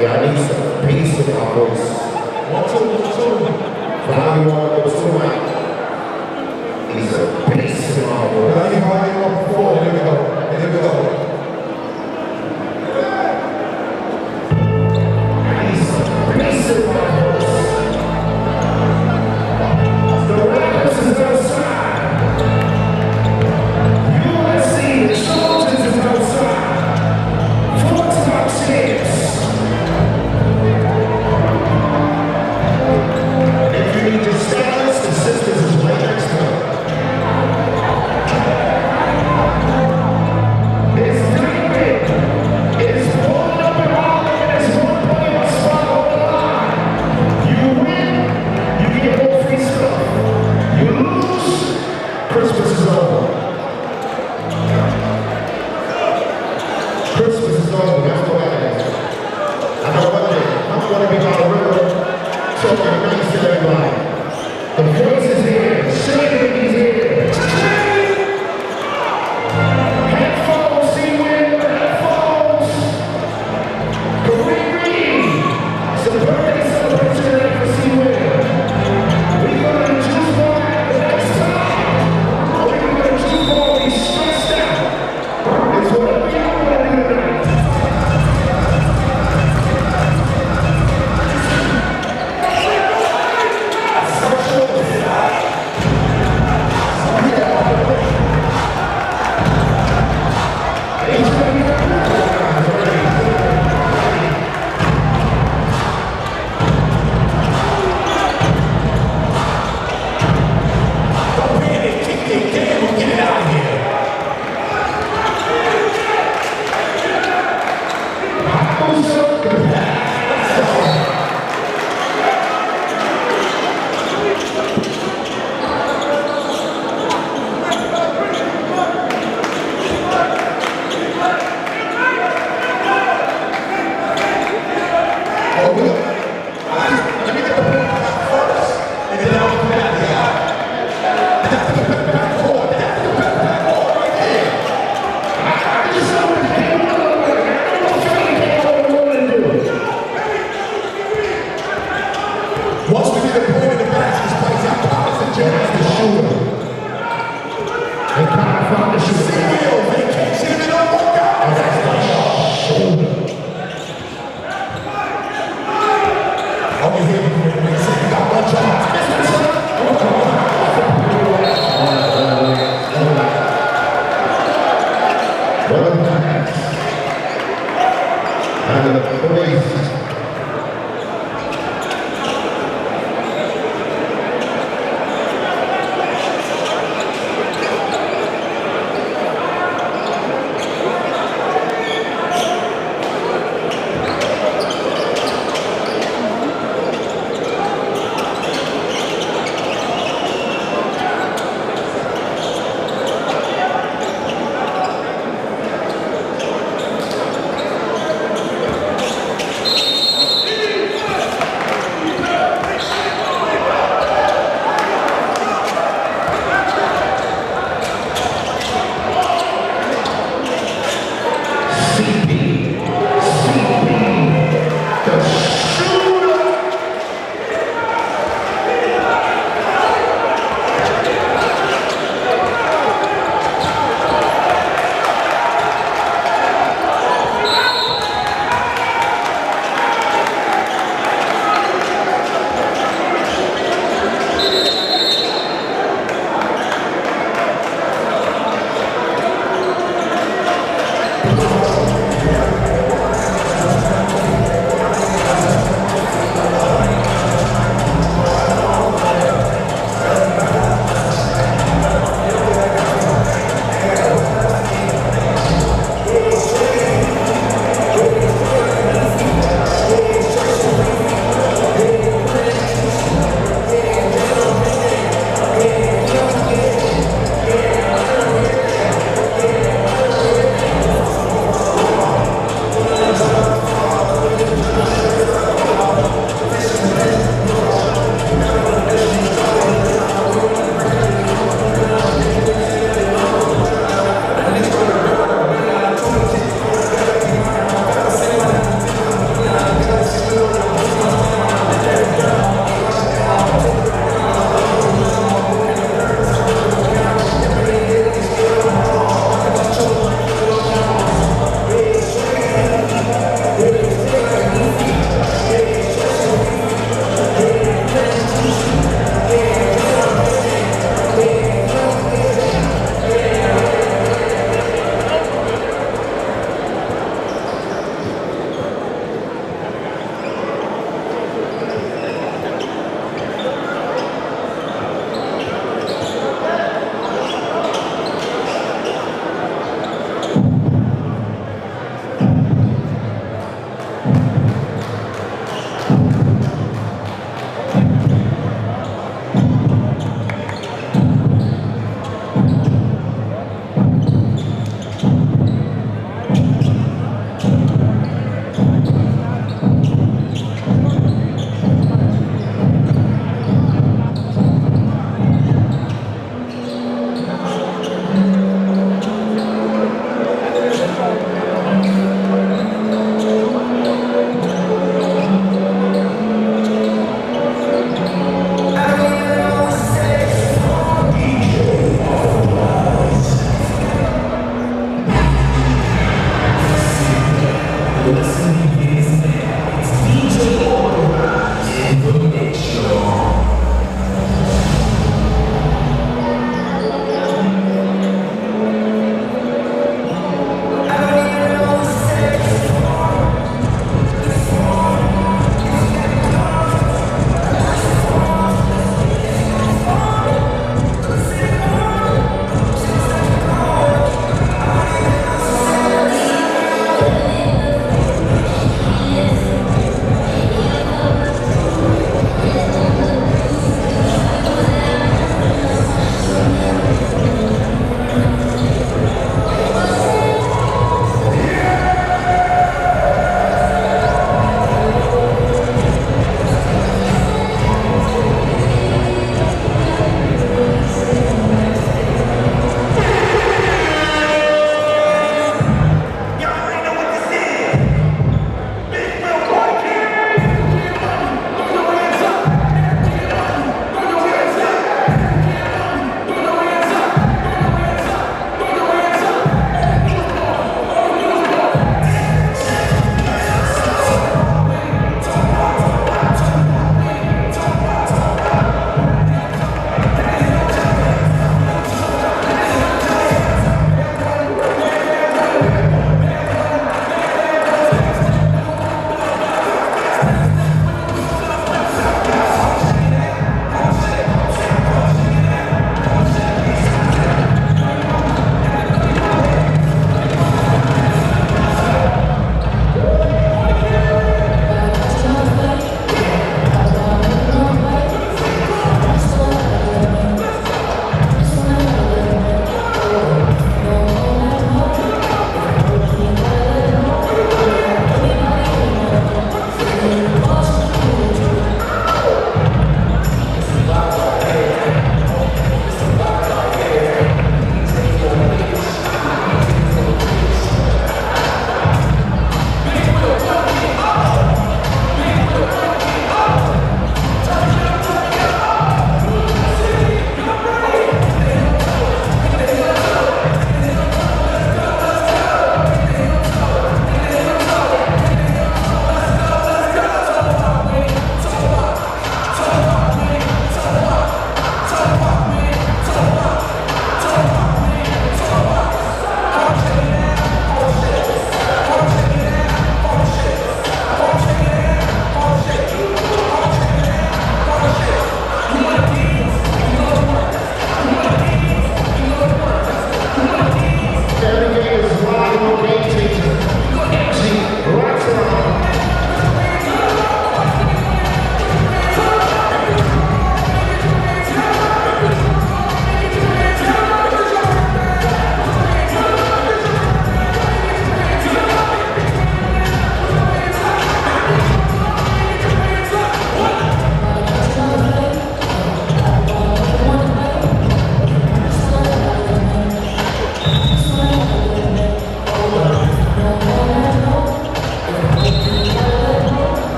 Yeah, I need some bass in my voice. Volume one, number two, right? Need some bass in my voice. I need volume one before. Here we go. Here we go. I need some bass in my voice. The rappers is outside. USC, the soldiers is outside. Four to my chance. If you need your stylist, the sisters is right next to her. It's Dyckman. It's pulling up in Harlem and it's 1.1 spot on the line. You win, you get more free stuff. You lose, Christmas is over. Christmas is over, that's what I am. I know one thing, I'm going to be by the river, talking nice to everybody. The voice is here, the shaking is here. Headphones, see when headphones. It's a birthday celebration tonight for C-Win. We're going to juice bar at the next time. Or we're going to juice bar be stressed out. It's whatever y'all want to do tonight.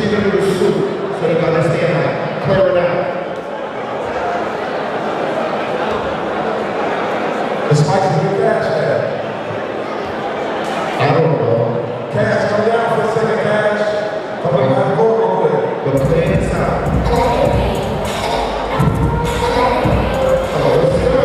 speed into the suit so they can understand that. Clear it out. The spikes is the cash there. I don't know. Cash, come down for a second, Cash. Come on, have a go real quick. The plan's out. Oh, let's go.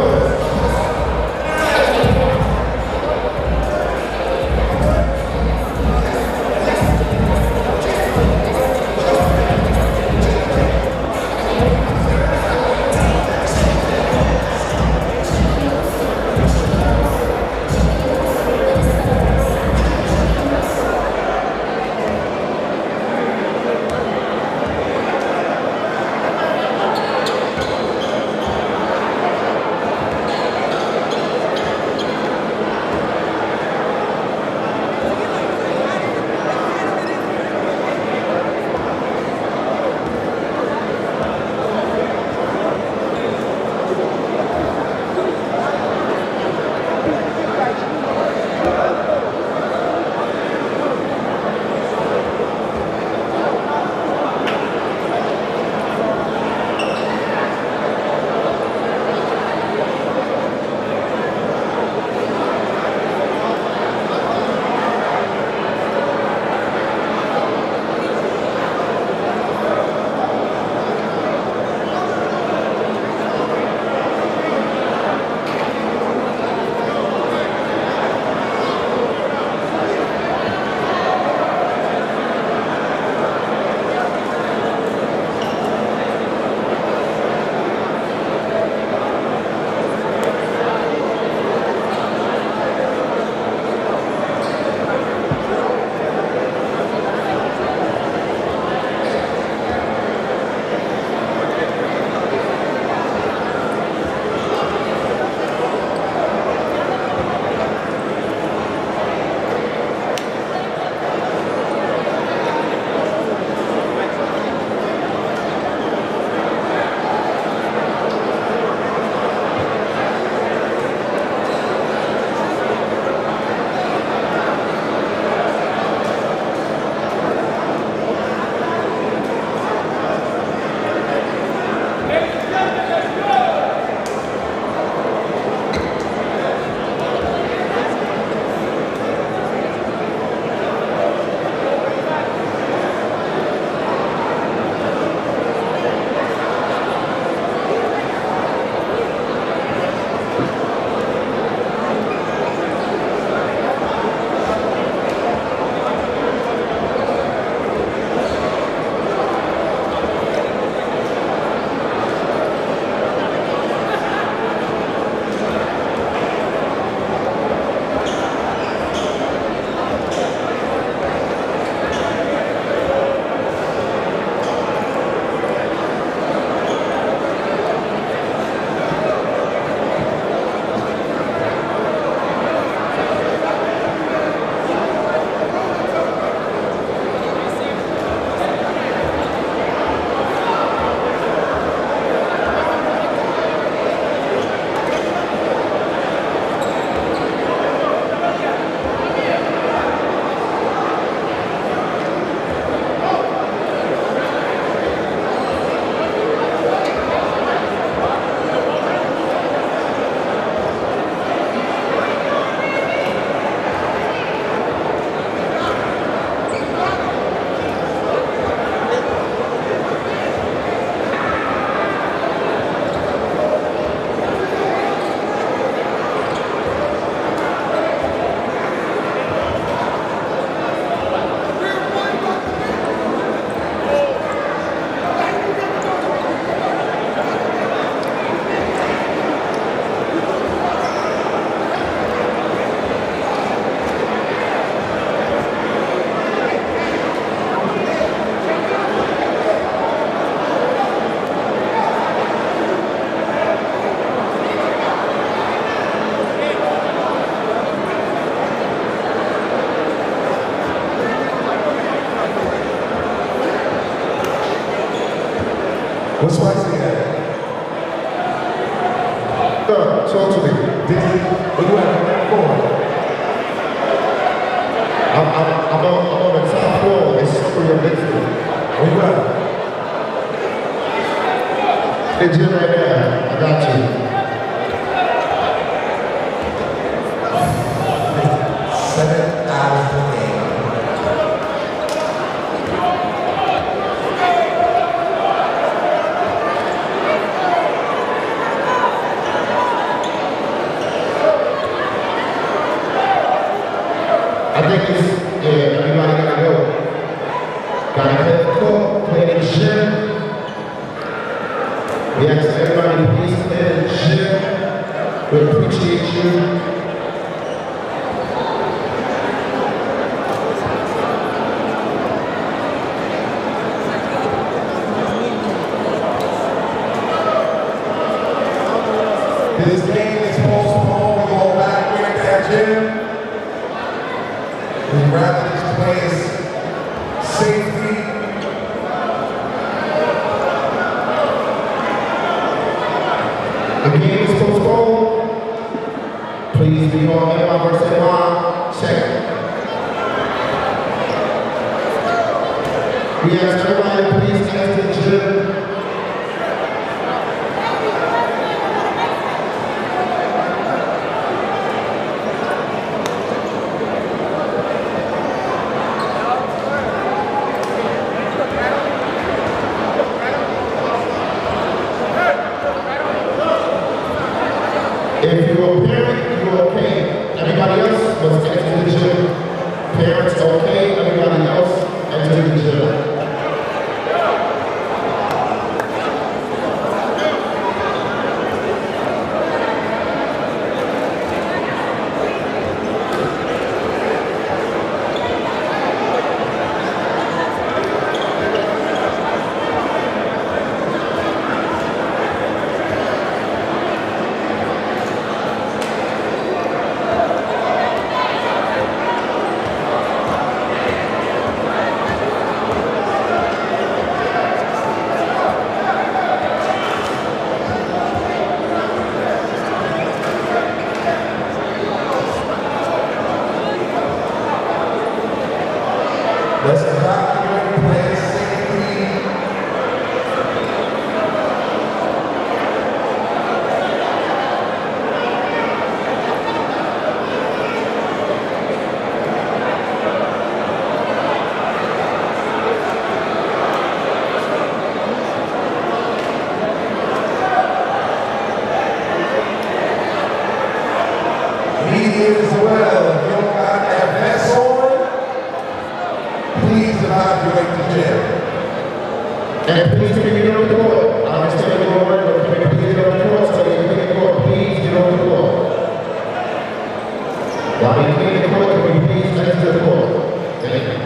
What's spicy at? Talk to me. What you have for? I'm on the top floor. It's super your basement. Where you at? Hey, Jim, right there. I got you. 7 hours per game. I think it's, yeah, everybody gotta go. Gotta hit the court, play the gym. We ask everybody to please play the gym. We appreciate you. This game is postponed. We're going back with that gym. We'd rather this place safety. The game is postponed. Please be on NY versus NY. Check. We ask everybody to please exit the gym. If you're a parent, you're okay. Everybody else must enter the gym. Parents, okay. Everybody else, enter the gym. Let's evaluate play safety. Media as well. If you don't got that vest on, please evaluate the gym. And please can you get on the court. I understand you're going to work, but can you please get on the court so you can get the court. Please get on the court. While you get the court, can you please exit the court? Thank you.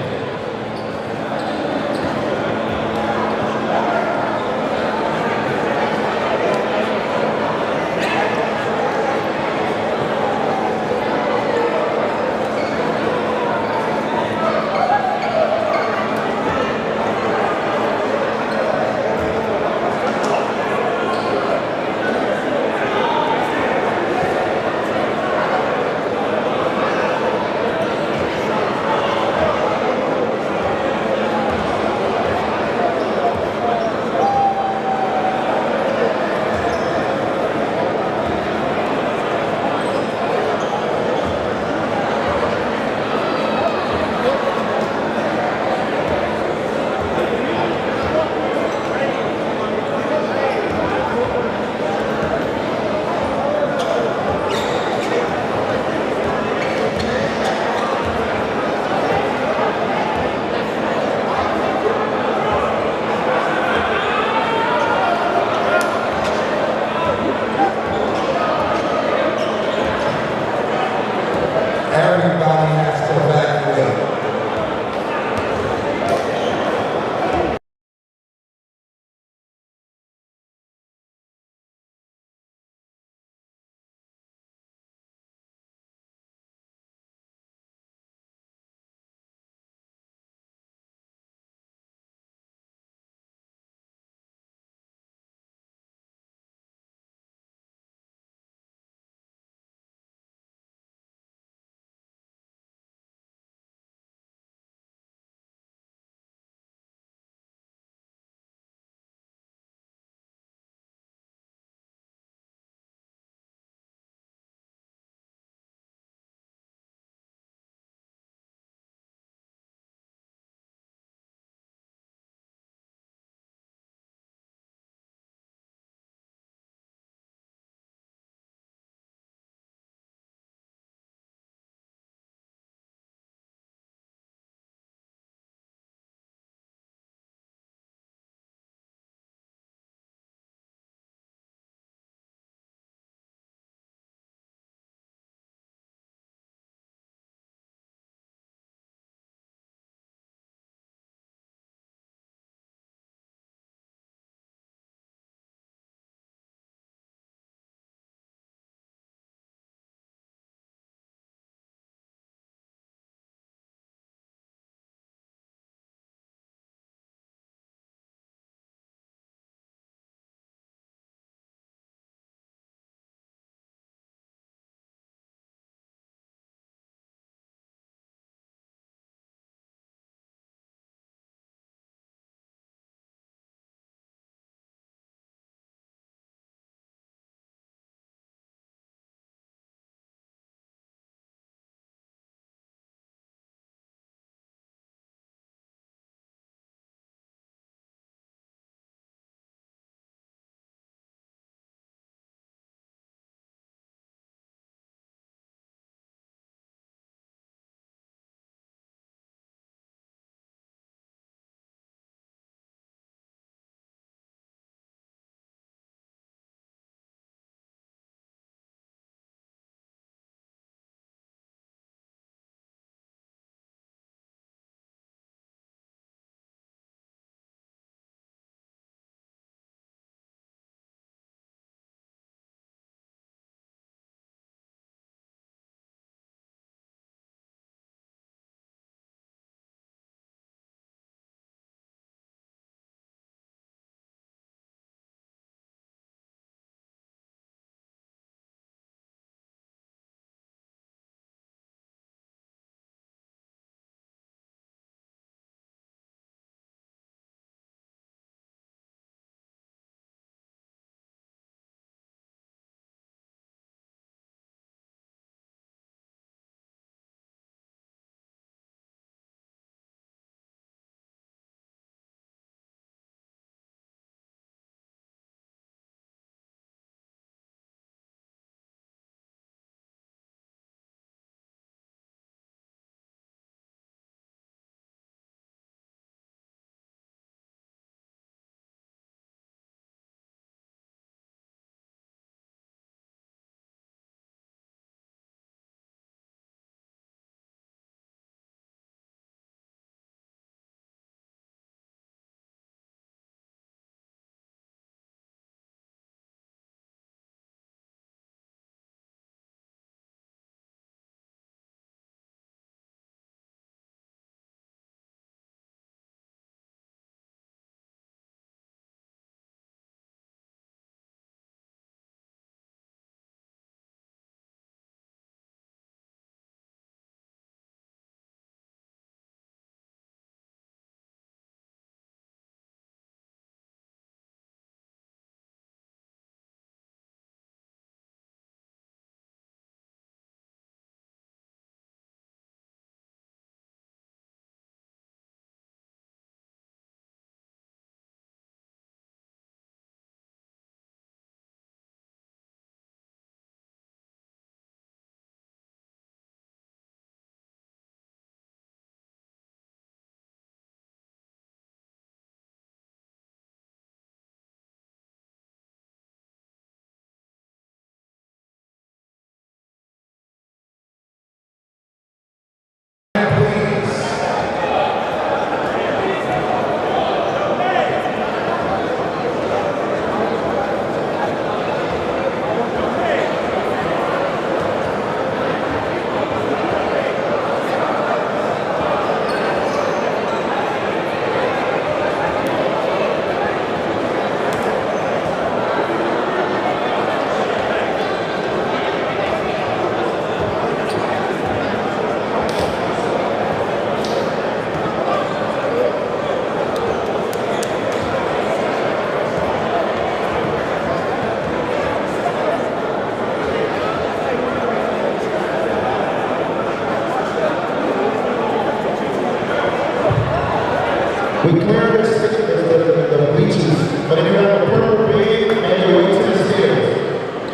We clear the bleachers, but if you have a purple bed, make your way to the stairs.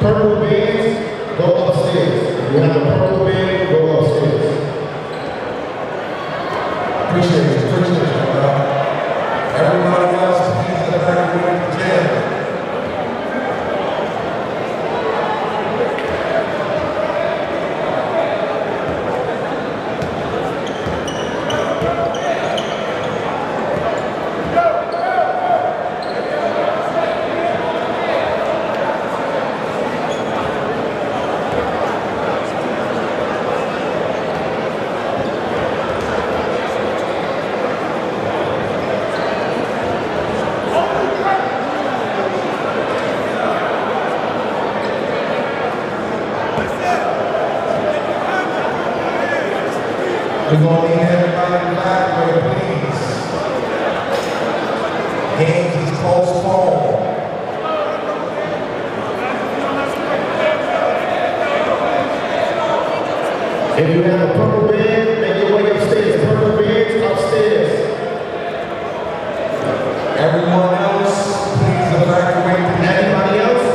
Purple beds, go upstairs. If you have a purple bed, go upstairs. Appreciate it, everybody else, please get back to the jam. We're going to need everybody to collaborate, please. Games is postponed. If you have a purple bed, make your way upstairs. Purple beds upstairs. Everyone else, please evacuate. Anybody else?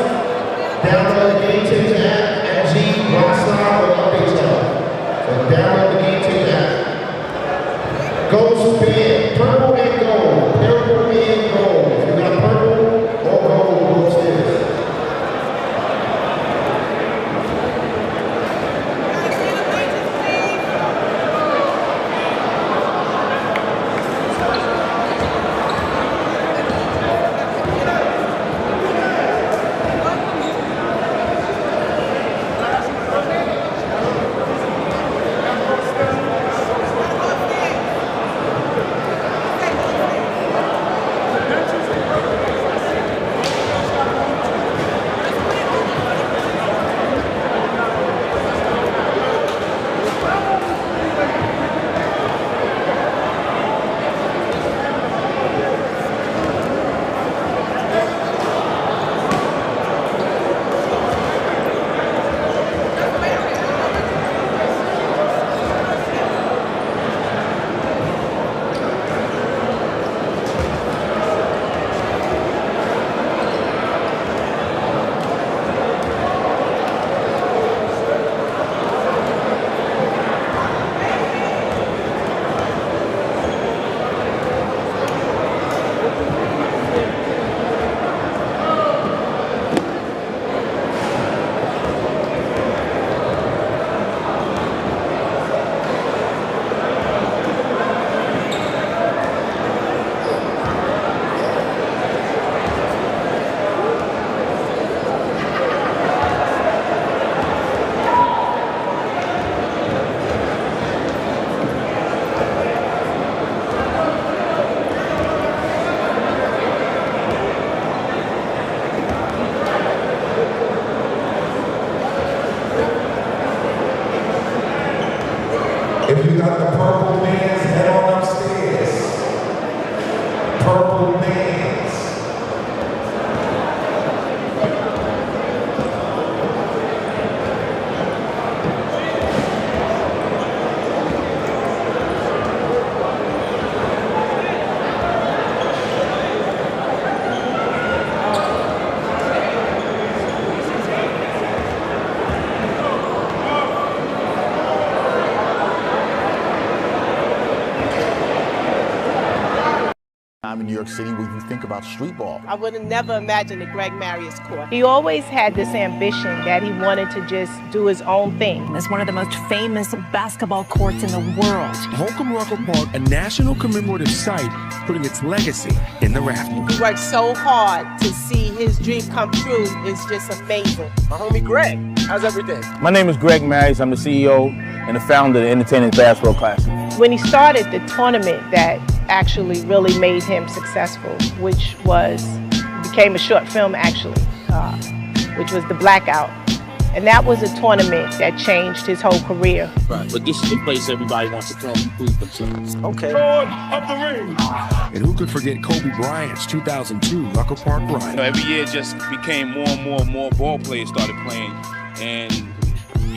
Download the Game Changer app at G, Rockstar, or update y'all. So download the Game Changer app. Go to bed, purple and gold, purple and gold. If you got purple or gold, go upstairs. If you got the purple bands, head on upstairs. Purple bands. In New York City, when you think about street ball. I would have never imagined that Greg Marius court. He always had this ambition that he wanted to just do his own thing. It's one of the most famous basketball courts in the world. Holcomb Rocker Park, a national commemorative site, putting its legacy in the rafters. He worked so hard to see his dream come true. It's just amazing. My homie Greg, how's everything? My name is Greg Marius. I'm the CEO and the founder of the Entertainment Basketball Classic. When he started the tournament that actually really made him successful, which became a short film actually, which was The Blackout. And that was a tournament that changed his whole career. Right, but this is the place everybody wants to come and prove themselves. Okay. Lord of the ring. And who could forget Kobe Bryant's 2002 Rucker Park run? Every year just became more and more ball players started playing, and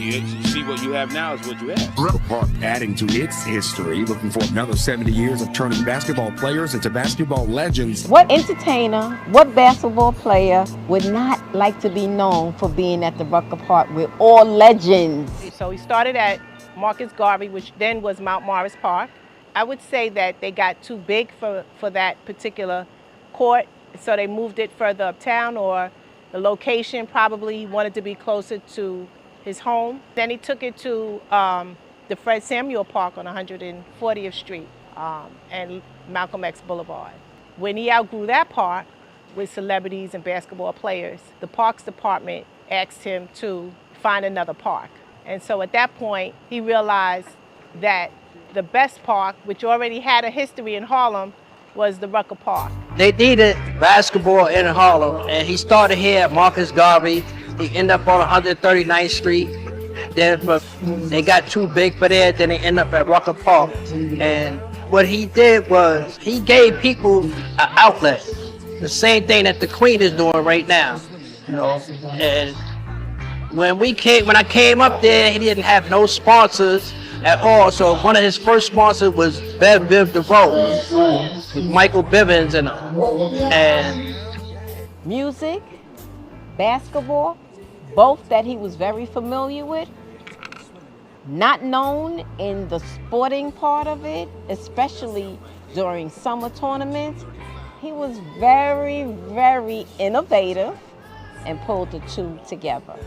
You see what you have now is what you have. Park adding to its history, looking for another 70 years of turning basketball players into basketball legends. What entertainer, what basketball player would not like to be known for being at the Rucker Park with all legends? So he started at Marcus Garvey, which then was Mount Morris Park. I would say that they got too big for that particular court, so they moved it further uptown, or the location probably wanted to be closer to his home. Then he took it to the Fred Samuel Park on 140th Street and Malcolm X Boulevard. When he outgrew that park with celebrities and basketball players, the Parks Department asked him to find another park. And so at that point, he realized that the best park, which already had a history in Harlem, was the Rucker Park. They needed basketball in Harlem, and he started here at Marcus Garvey. He ended up on 139th Street. Then they got too big for that, then they ended up at Rucker Park. And what he did was he gave people an outlet. The same thing that the Queen is doing right now. You know, and when I came up there, he didn't have no sponsors at all. So one of his first sponsors was Bev DeVoe, with Michael Bivins and music, basketball, both that he was very familiar with. Not known in the sporting part of it, especially during summer tournaments. He was very, very innovative and pulled the two together.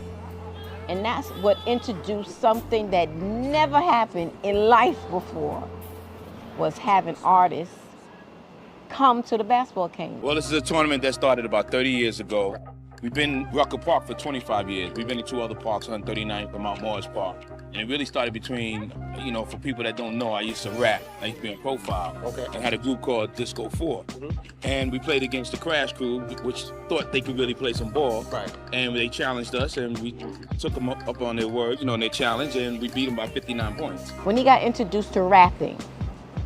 And that's what introduced something that never happened in life before, was having artists come to the Basketball Kingdom. Well, this is a tournament that started about 30 years ago. We've been in Rucker Park for 25 years. We've been in two other parks, 139th and Mount Morris Park. And it really started between, you know, for people that don't know, I used to rap. I used to be on Profile. Okay. And had a group called Disco 4. Mm-hmm. And we played against the Crash Crew, which thought they could really play some ball. Right. And they challenged us, and we took them up on their word, you know, on their challenge, and we beat them by 59 points. When he got introduced to rapping,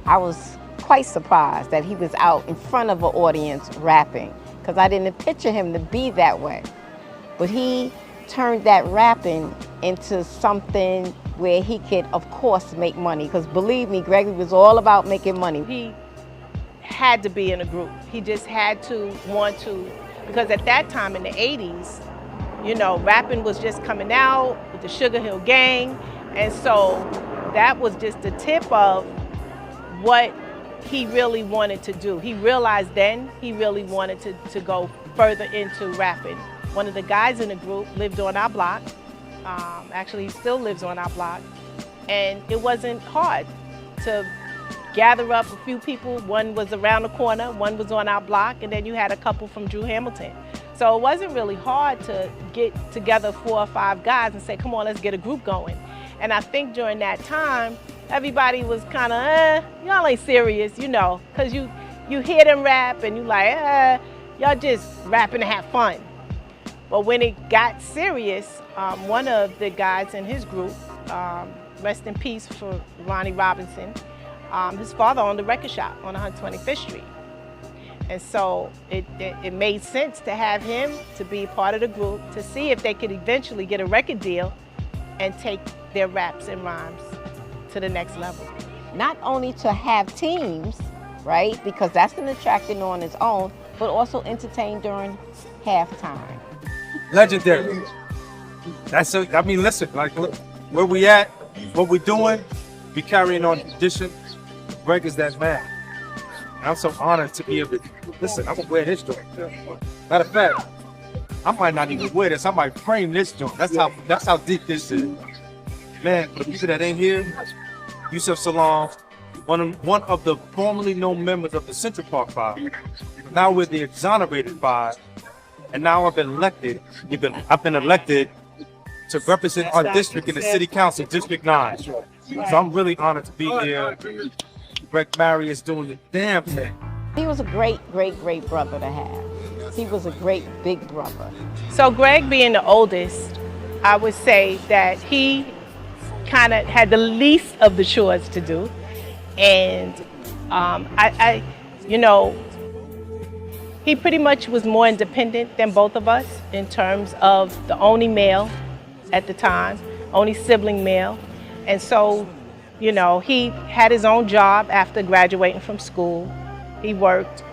I was quite surprised that he was out in front of an audience rapping, because I didn't picture him to be that way. But he turned that rapping into something where he could, of course, make money. Because believe me, Gregory was all about making money. He had to be in a group. He just had to want to, because at that time in the 80s, you know, rapping was just coming out with the Sugar Hill Gang. And so that was just the tip of what he really wanted to do. He realized then he really wanted to go further into rapping. One of the guys in the group lived on our block. Actually, he still lives on our block. And it wasn't hard to gather up a few people. One was around the corner, one was on our block, and then you had a couple from Drew Hamilton. So it wasn't really hard to get together 4 or 5 guys and say, come on, let's get a group going. And I think during that time, everybody was kind of, y'all ain't serious, you know, because you hear them rap and you like, y'all just rapping to have fun. But when it got serious, one of the guys in his group, rest in peace for Ronnie Robinson, his father owned a record shop on 125th Street. And so it made sense to have him to be part of the group to see if they could eventually get a record deal and take their raps and rhymes to the next level. Not only to have teams, right, because that's an attraction on its own, but also entertain during halftime. Legendary. That's it. I mean, listen, like, look, where we at, what we doing, we carrying on tradition. Greg is that man. I'm so honored to be able to, listen, I'm gonna wear this joint. Matter of fact, I might not even wear this, I might frame this joint. That's how deep this is. Man, for the people that ain't here, Yusuf Salaam, one of the formerly known members of the Central Park Five. Now we're the exonerated five, and now I've been elected. I've been elected to represent our district in the City Council, District 9. So I'm really honored to be here. Greg Mary is doing the damn thing. He was a great, great, great brother to have. He was a great big brother. So Greg being the oldest, I would say that he kind of had the least of the chores to do. And you know, he pretty much was more independent than both of us in terms of the only male at the time. only sibling male. And so, you know, he had his own job after graduating from school. He worked.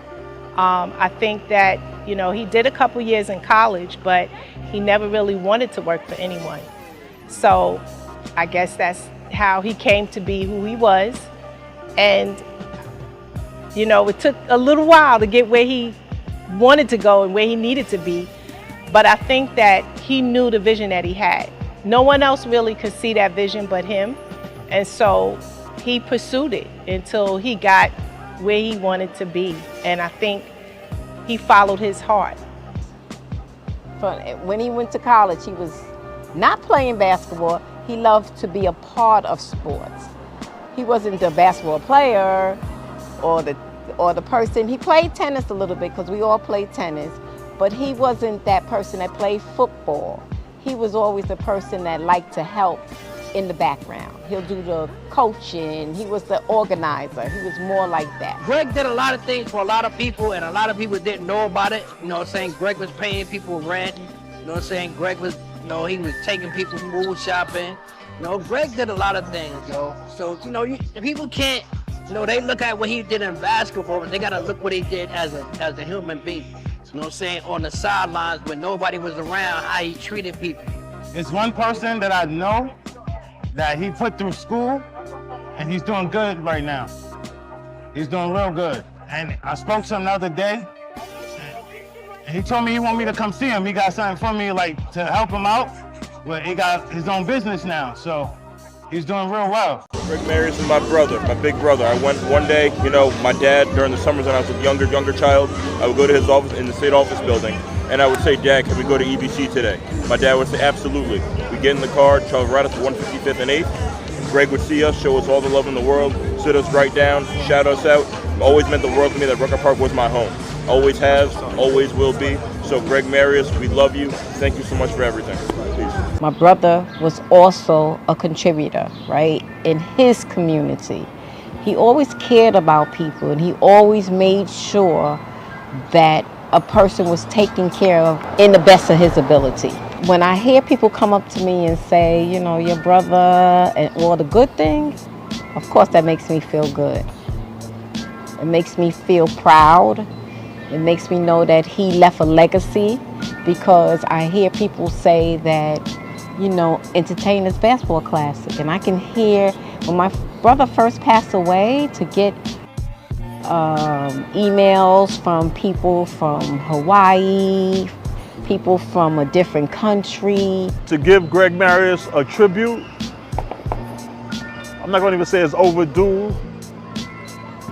I think that, you know, he did a couple years in college, but he never really wanted to work for anyone. So I guess that's how he came to be who he was. And, you know, it took a little while to get where he wanted to go and where he needed to be. But I think that he knew the vision that he had. No one else really could see that vision but him. And so he pursued it until he got where he wanted to be. And I think he followed his heart. When he went to college, he was not playing basketball. He loved to be a part of sports. He wasn't the basketball player or the person. He played tennis a little bit because we all played tennis, but he wasn't that person that played football. He was always the person that liked to help in the background. He'll do the coaching. He was the organizer. He was more like that. Greg did a lot of things for a lot of people, and a lot of people didn't know about it. You know what I'm saying? Greg was paying people rent. You know what I'm saying? Greg was, you know, he was taking people food shopping. You know, Greg did a lot of things, yo. So, you know, people can't, you know, they look at what he did in basketball, but they gotta look what he did as a human being. You know what I'm saying? On the sidelines when nobody was around, how he treated people. It's one person that I know that he put through school, and he's doing good right now. He's doing real good. And I spoke to him the other day, and he told me he want me to come see him. He got something for me, like, to help him out. Well, he got his own business now, so he's doing real well. Greg Marius is my brother, my big brother. I went one day, you know, my dad, during the summers when I was a younger child, I would go to his office in the state office building, and I would say, Dad, can we go to EBC today? My dad would say, absolutely. We get in the car, travel right up to 155th and 8th. Greg would see us, show us all the love in the world, sit us right down, shout us out. Always meant the world to me that Rucker Park was my home. Always has, always will be. So Greg Marius, we love you. Thank you so much for everything. Peace. My brother was also a contributor, right, in his community. He always cared about people, and he always made sure that a person was taken care of in the best of his ability. When I hear people come up to me and say, you know, your brother and all the good things, of course that makes me feel good. It makes me feel proud. It makes me know that he left a legacy, because I hear people say that, you know, Entertainers Basketball Classic, and I can hear when my brother first passed away to get emails from people from Hawaii, people from a different country. To give Greg Marius a tribute, I'm not going to even say it's overdue,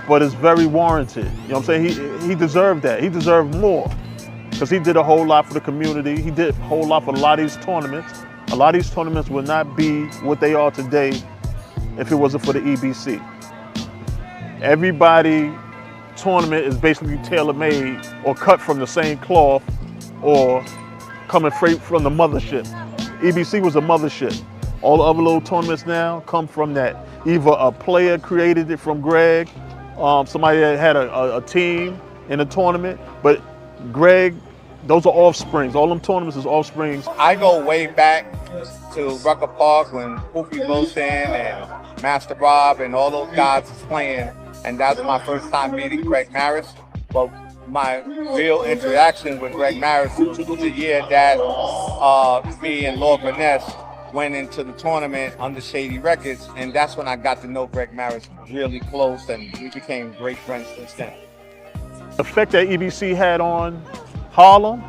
but it's very warranted. You know what I'm saying? He deserved that. He deserved more, because he did a whole lot for the community. He did a whole lot for a lot of these tournaments. A lot of these tournaments would not be what they are today if it wasn't for the EBC. Everybody tournament is basically tailor-made or cut from the same cloth or coming straight from the mothership. EBC was a mothership. All the other little tournaments now come from that. Either a player created it from Greg, somebody that had a team in a tournament, but Greg, those are offsprings. All them tournaments is offsprings. I go way back to Rucker Park when Poopy Wilson and Master Rob and all those guys was playing, and that was my first time meeting Greg Marius. But my real interaction with Greg Marius was the year that me and Lord Vaness went into the tournament under Shady Records, and that's when I got to know Greg Marius really close, and we became great friends since then. The effect that EBC had on Harlem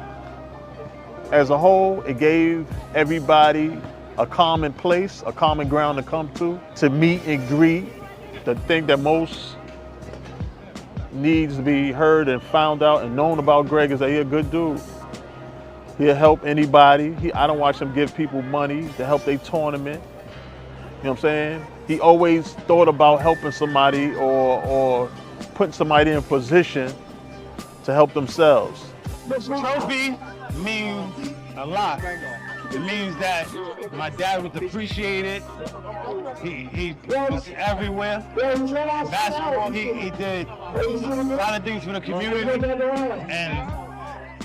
as a whole, it gave everybody a common place, a common ground to come to meet and greet. The thing that most needs to be heard and found out and known about Greg is that he's a good dude. He'll help anybody. I don't watch him give people money to help their tournament. You know what I'm saying? He always thought about helping somebody or putting somebody in a position to help themselves. This trophy means a lot. It means that my dad was appreciated. He was everywhere. Basketball, he did a lot of things for the community. And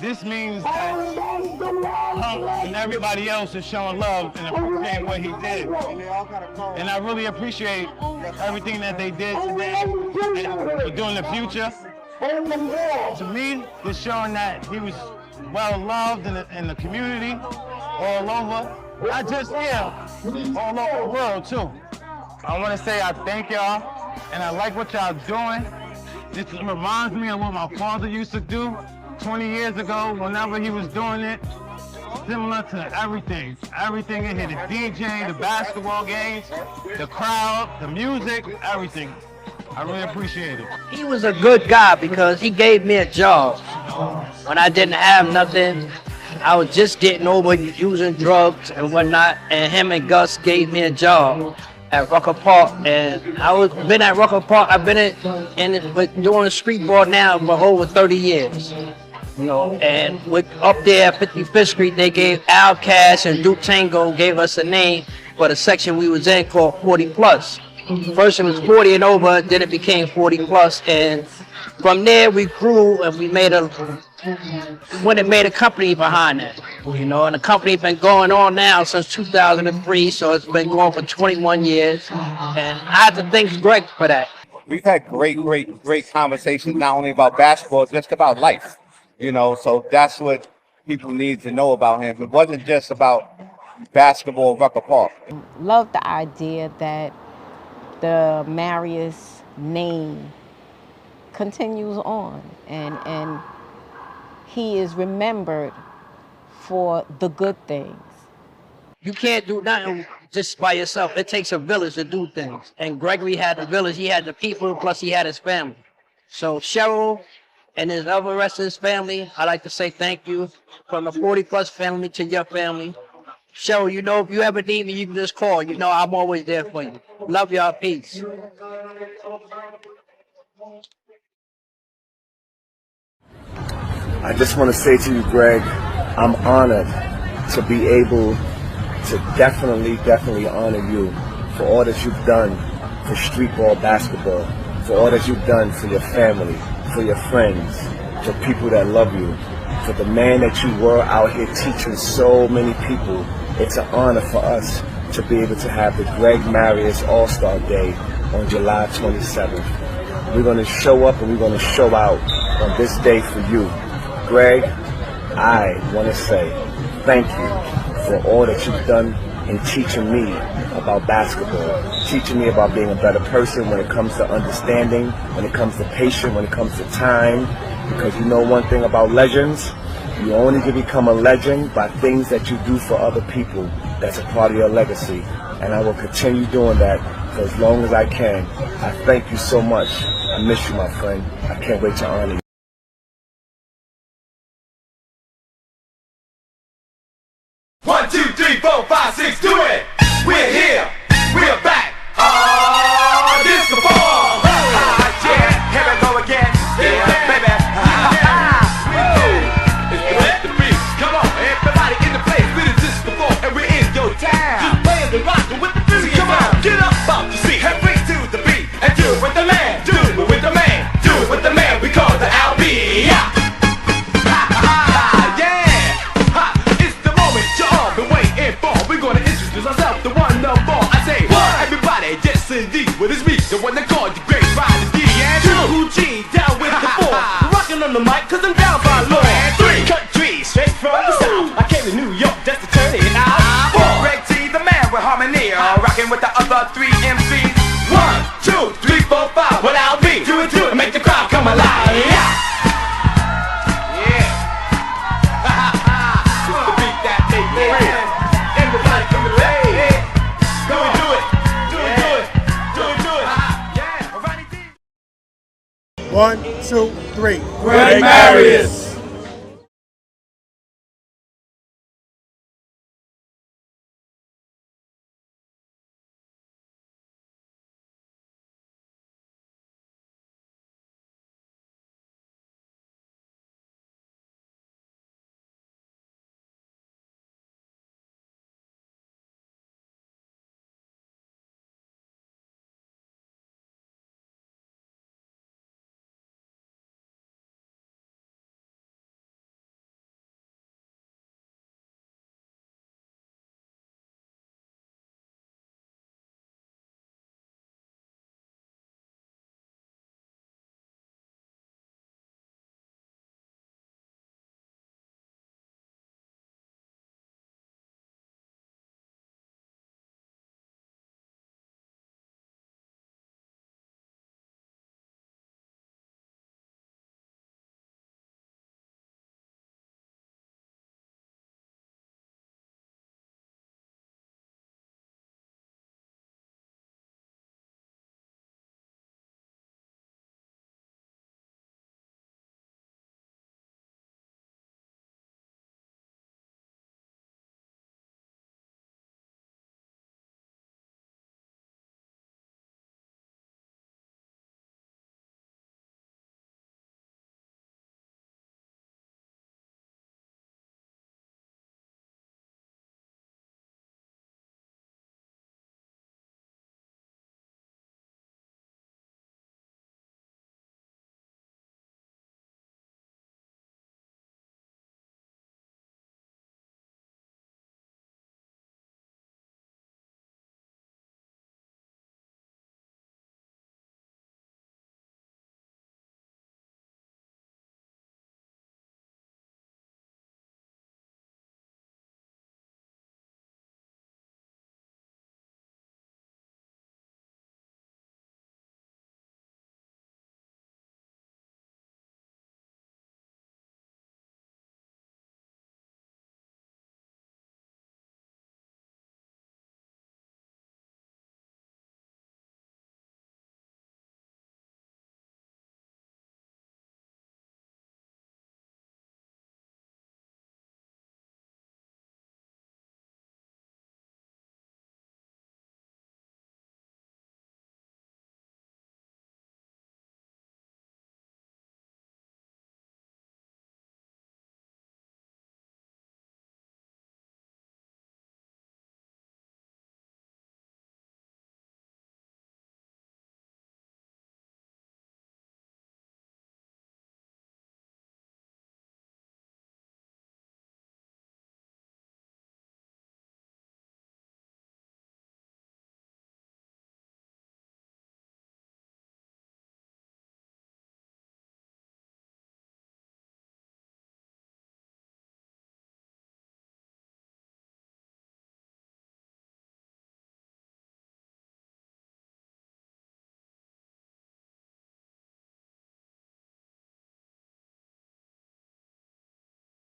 this means that Hunk and everybody else is showing love in the same way he did. And I really appreciate everything that they did today and will do in the future. To me, it's showing that he was well loved in the community, all over, not just here, all over the world too. I want to say I thank y'all, and I like what y'all doing. This reminds me of what my father used to do 20 years ago, whenever he was doing it. Similar to everything. Everything in here, the DJ, the basketball games, the crowd, the music, everything. I really appreciate it. He was a good guy because he gave me a job. When I didn't have nothing, I was just getting over using drugs and whatnot, and him and Gus gave me a job at Rucker Park, and been at Rucker Park. I've been doing street ball now for over 30 years. You know, and with up there at 55th Street, they gave Outkast and Duke Tango gave us a name for the section we was in called 40 Plus. First it was 40 and over, then it became 40 plus, and from there we grew and we made a company behind it. You know, and the company's been going on now since 2003, so it's been going for 21 years, and I have to thank Greg for that. We've had great conversations, not only about basketball, just about life. You know, so that's what people need to know about him. It wasn't just about basketball, Rucker Park. Love the idea that the Marius name continues on, and he is remembered for the good things. You can't do nothing just by yourself. It takes a village to do things. And Gregory had the village, he had the people, plus he had his family. So Cheryl and his other rest of his family, I'd like to say thank you from the 40 Plus family to your family. Cheryl, you know, if you ever need me, you can just call. You know, I'm always there for you. Love y'all. Peace. I just want to say to you, Greg, I'm honored to be able to definitely honor you for all that you've done for street ball basketball, for all that you've done for your family, for your friends, for people that love you, for the man that you were out here teaching so many people. It's an honor for us to be able to have the Greg Marius All-Star Day on July 27th. We're going to show up and we're going to show out on this day for you. Greg, I want to say thank you for all that you've done in teaching me about basketball, teaching me about being a better person when it comes to understanding, when it comes to patience, when it comes to time. Because you know one thing about legends, you only can become a legend by things that you do for other people that's a part of your legacy. And I will continue doing that for as long as I can. I thank you so much. I miss you, my friend. I can't wait to honor you. 1, 2, 3, 4, 5, 6, do it! We're here, we're back. This the ball. Yeah, here we go again. Yeah, baby. It's the beat. Come on, everybody in the place. We're this the ball, and we're in your town. Just playing the rock with the music. Come on, get up off the seat and bring to the beat and do it with the man. Do it with the man. Do it with the man. We call the LB. Yeah. Ourselves, the one, the ball. I say, one. Everybody, yes indeed. What is me? The one that called the great Riders D and two. G down with the four. Rocking on the mic, cause I'm down by law. And three. Country, straight from the south. I came to New York just to turn it out. Four. Greg T, the man with harmony. Rocking with the other three MCs. 1, 2, 3, 4, 5. Well, I'll be. Do it, and make the crowd come alive. Yeah. Yeah. It's the beat that they play. Everybody come to lay. Do it. 1, 2, 3. Greg Marius.